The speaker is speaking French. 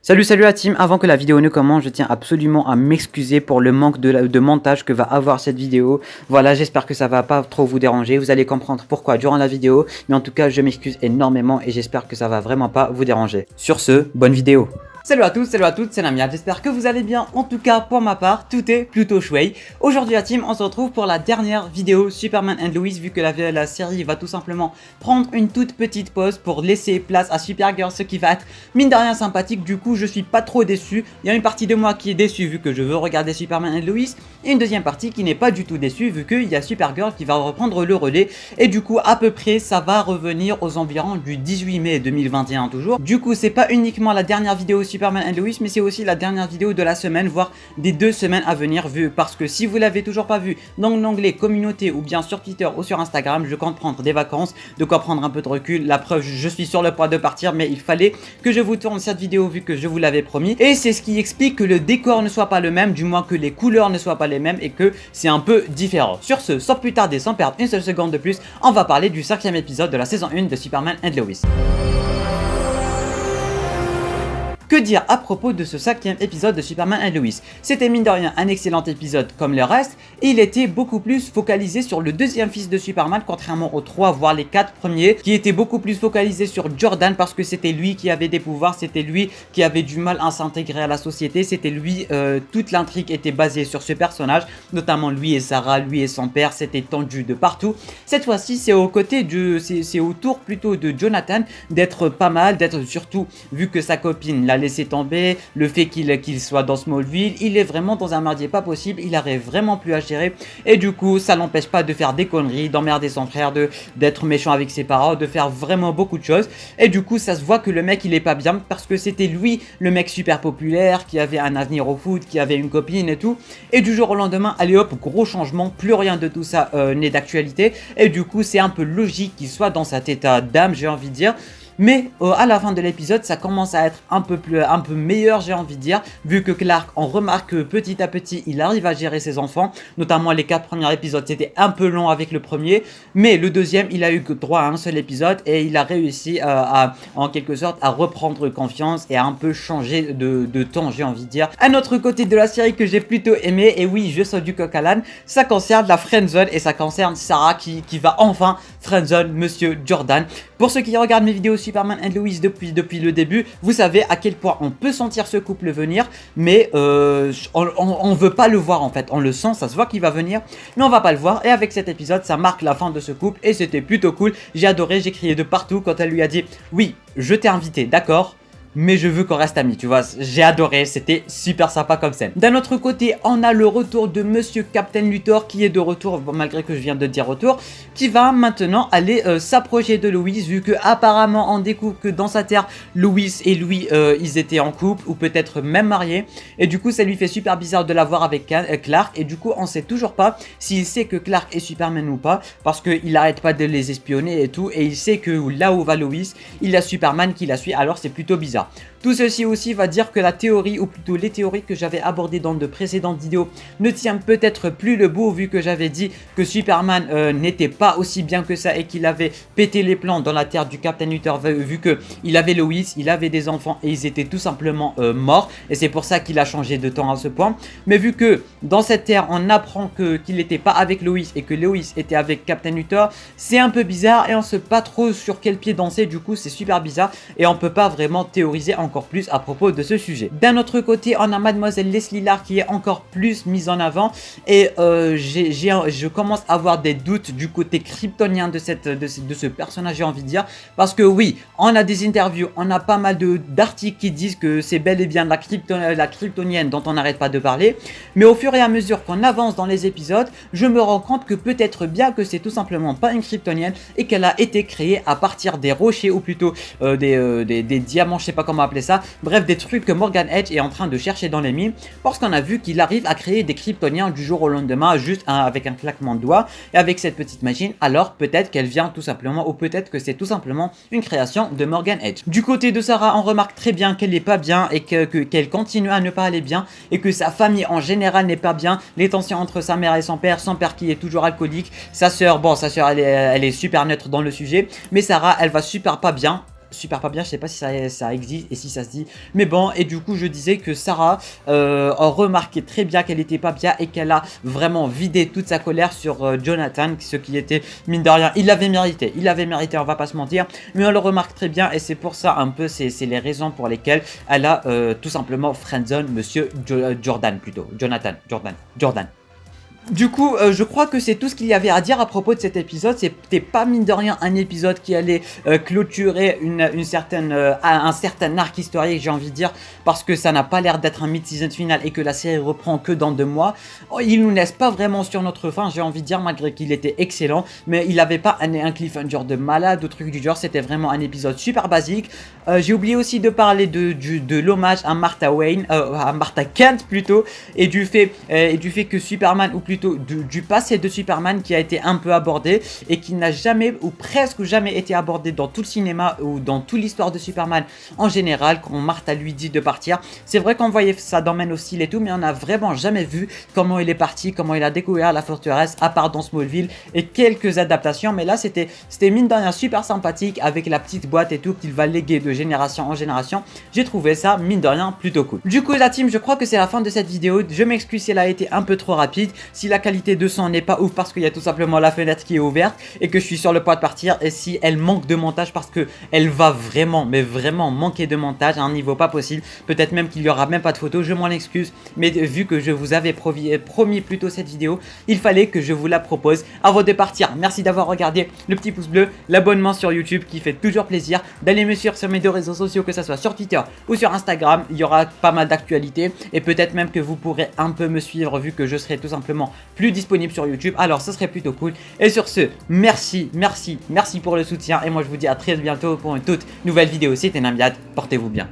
Salut la team, avant que la vidéo ne commence, je tiens absolument à m'excuser pour le manque de montage que va avoir cette vidéo. Voilà, j'espère que ça va pas trop vous déranger, vous allez comprendre pourquoi durant la vidéo, mais en tout cas je m'excuse énormément et j'espère que ça va vraiment pas vous déranger. Sur ce, bonne vidéo. Salut à tous, salut à toutes, c'est Lamia, j'espère que vous allez bien. En tout cas, pour ma part, tout est plutôt chouette. Aujourd'hui la team, on se retrouve pour la dernière vidéo Superman and Lois, vu que la série va tout simplement prendre une toute petite pause pour laisser place à Supergirl, ce qui va être mine de rien sympathique. Du coup, je suis pas trop déçu. Il y a une partie de moi qui est déçue vu que je veux regarder Superman and Lois, et une deuxième partie qui n'est pas du tout déçue vu qu'il y a Supergirl qui va reprendre le relais. Et du coup, à peu près, ça va revenir aux environs du 18 mai 2021 toujours. Du coup, c'est pas uniquement la dernière vidéo Superman and Lois, mais c'est aussi la dernière vidéo de la semaine, voire des 2 semaines à venir, vu parce que si vous l'avez toujours pas vu dans l'onglet communauté ou bien sur Twitter ou sur Instagram, je compte prendre des vacances, de quoi prendre un peu de recul. La preuve, je suis sur le point de partir, mais il fallait que je vous tourne cette vidéo vu que je vous l'avais promis, et c'est ce qui explique que le décor ne soit pas le même, du moins que les couleurs ne soient pas les mêmes et que c'est un peu différent. Sur ce, sans plus tarder, sans perdre une seule seconde de plus, on va parler du 5e épisode de la saison 1 de Superman and Lois. Que dire à propos de ce 5e épisode de Superman and Lois? C'était mine de rien un excellent épisode comme le reste, et il était beaucoup plus focalisé sur le deuxième fils de Superman, contrairement aux 3 voire les 4 premiers, qui étaient beaucoup plus focalisés sur Jordan, parce que c'était lui qui avait des pouvoirs, c'était lui qui avait du mal à s'intégrer à la société, c'était lui, toute l'intrigue était basée sur ce personnage, notamment lui et Sarah, lui et son père, c'était tendu de partout. Cette fois-ci, c'est c'est au tour plutôt de Jonathan d'être pas mal, d'être surtout, vu que sa copine l'a laissé tomber, le fait qu'il soit dans Smallville, il est vraiment dans un merdier pas possible, il arrive vraiment plus à gérer, et du coup ça l'empêche pas de faire des conneries, d'emmerder son frère, d'être méchant avec ses parents, de faire vraiment beaucoup de choses, et du coup ça se voit que le mec il est pas bien, parce que c'était lui le mec super populaire, qui avait un avenir au foot, qui avait une copine et tout, et du jour au lendemain, allez hop, gros changement, plus rien de tout ça n'est d'actualité, et du coup c'est un peu logique qu'il soit dans cet état d'âme, j'ai envie de dire. Mais à la fin de l'épisode, ça commence à être un peu meilleur, j'ai envie de dire, vu que Clark, on remarque que petit à petit, il arrive à gérer ses enfants, notamment les 4 premiers épisodes, c'était un peu long avec le premier, mais le deuxième, il a eu droit à un seul épisode, et il a réussi en quelque sorte à reprendre confiance et à un peu changer de ton, j'ai envie de dire. Un autre côté de la série que j'ai plutôt aimé, et oui, je saute du coq à l'âne, ça concerne la friendzone, et ça concerne Sarah qui va enfin friendzone Monsieur Jordan. Pour ceux qui regardent mes vidéos Superman and Lois depuis le début, vous savez à quel point on peut sentir ce couple venir, mais on veut pas le voir en fait, on le sent, ça se voit qu'il va venir, mais on va pas le voir, et avec cet épisode, ça marque la fin de ce couple, et c'était plutôt cool, j'ai adoré, j'ai crié de partout quand elle lui a dit « Oui, je t'ai invité, d'accord ?» mais je veux qu'on reste amis, tu vois, j'ai adoré, c'était super sympa comme scène. D'un autre côté, on a le retour de Monsieur Captain Luthor qui est de retour, malgré que je viens de dire retour, qui va maintenant aller s'approcher de Lois, vu que apparemment on découvre que dans sa terre, Lois et lui, ils étaient en couple, ou peut-être même mariés, et du coup ça lui fait super bizarre de la voir avec Clark, et du coup on sait toujours pas s'il sait que Clark est Superman ou pas, parce qu'il arrête pas de les espionner et tout, et il sait que là où va Lois, il y a Superman qui la suit, alors c'est plutôt bizarre. Tout ceci aussi va dire que la théorie, ou plutôt les théories que j'avais abordées dans de précédentes vidéos, ne tient peut-être plus le bout, vu que j'avais dit que Superman n'était pas aussi bien que ça et qu'il avait pété les plans dans la terre du Captain Luthor, vu que il avait Lois, il avait des enfants et ils étaient tout simplement morts, et c'est pour ça qu'il a changé de temps à ce point. Mais vu que dans cette terre on apprend qu'il n'était pas avec Lois et que Lois était avec Captain Luthor, c'est un peu bizarre et on sait pas trop sur quel pied danser, du coup c'est super bizarre et on peut pas vraiment théoriser encore plus à propos de ce sujet. D'un autre côté, on a Mademoiselle Leslie Lark qui est encore plus mise en avant, et je commence à avoir des doutes du côté kryptonien de ce personnage, j'ai envie de dire, parce que oui, on a des interviews, on a pas mal d'articles qui disent que c'est bel et bien la kryptonienne dont on n'arrête pas de parler, mais au fur et à mesure qu'on avance dans les épisodes, je me rends compte que peut-être bien que c'est tout simplement pas une kryptonienne et qu'elle a été créée à partir des rochers, ou plutôt des diamants, je sais pas comment appeler ça, bref des trucs que Morgan Edge est en train de chercher dans les mines, parce qu'on a vu qu'il arrive à créer des kryptoniens du jour au lendemain, juste avec un claquement de doigts, et avec cette petite machine, alors peut-être qu'elle vient tout simplement, ou peut-être que c'est tout simplement une création de Morgan Edge. Du côté de Sarah, on remarque très bien qu'elle n'est pas bien, et qu'elle continue à ne pas aller bien, et que sa famille en général n'est pas bien, les tensions entre sa mère et son père qui est toujours alcoolique, sa soeur, bon sa soeur elle est super neutre dans le sujet, mais Sarah elle va super pas bien, super pas bien, je sais pas si ça existe et si ça se dit, mais bon. Et du coup je disais que Sarah a remarqué très bien qu'elle était pas bien et qu'elle a vraiment vidé toute sa colère sur Jonathan, ce qui était, mine de rien, il l'avait mérité, on va pas se mentir, mais on le remarque très bien et c'est pour ça un peu, c'est les raisons pour lesquelles elle a tout simplement friendzone monsieur Jordan plutôt, Jordan. Du coup, je crois que c'est tout ce qu'il y avait à dire à propos de cet épisode. C'était pas mine de rien un épisode qui allait clôturer un certain arc historique, j'ai envie de dire, parce que ça n'a pas l'air d'être un mid-season final et que la série reprend que dans 2 mois. Oh, il nous laisse pas vraiment sur notre faim, j'ai envie de dire, malgré qu'il était excellent, mais il avait pas un cliffhanger de malade ou truc du genre. C'était vraiment un épisode super basique. J'ai oublié aussi de parler de l'hommage à Martha Wayne, à Martha Kent plutôt, et du fait que Superman, ou plutôt du passé de Superman, qui a été un peu abordé et qui n'a jamais ou presque jamais été abordé dans tout le cinéma ou dans toute l'histoire de Superman en général. Quand Martha lui dit de partir, c'est vrai qu'on voyait ça dans Man of Steel et tout, mais on n'a vraiment jamais vu comment il est parti, comment il a découvert la forteresse, à part dans Smallville et quelques adaptations. Mais là c'était mine de rien super sympathique, avec la petite boîte et tout qu'il va léguer de génération en génération. J'ai trouvé ça mine de rien plutôt cool. Du coup la team, je crois que c'est la fin de cette vidéo. Je m'excuse si elle a été un peu trop rapide, si la qualité de son n'est pas ouf parce qu'il y a tout simplement la fenêtre qui est ouverte et que je suis sur le point de partir, et si elle manque de montage parce que elle va vraiment, mais vraiment manquer de montage à un niveau pas possible, peut-être même qu'il y aura même pas de photos, je m'en excuse, mais vu que je vous avais promis plutôt cette vidéo, il fallait que je vous la propose. Avant de partir, merci d'avoir regardé, le petit pouce bleu, l'abonnement sur YouTube qui fait toujours plaisir, d'aller me suivre sur mes 2 réseaux sociaux, que ce soit sur Twitter ou sur Instagram. Il y aura pas mal d'actualités et peut-être même que vous pourrez un peu me suivre vu que je serai tout simplement plus disponible sur YouTube, alors ce serait plutôt cool. Et sur ce, merci pour le soutien, et moi je vous dis à très bientôt pour une toute nouvelle vidéo. C'était Namiad, portez-vous bien.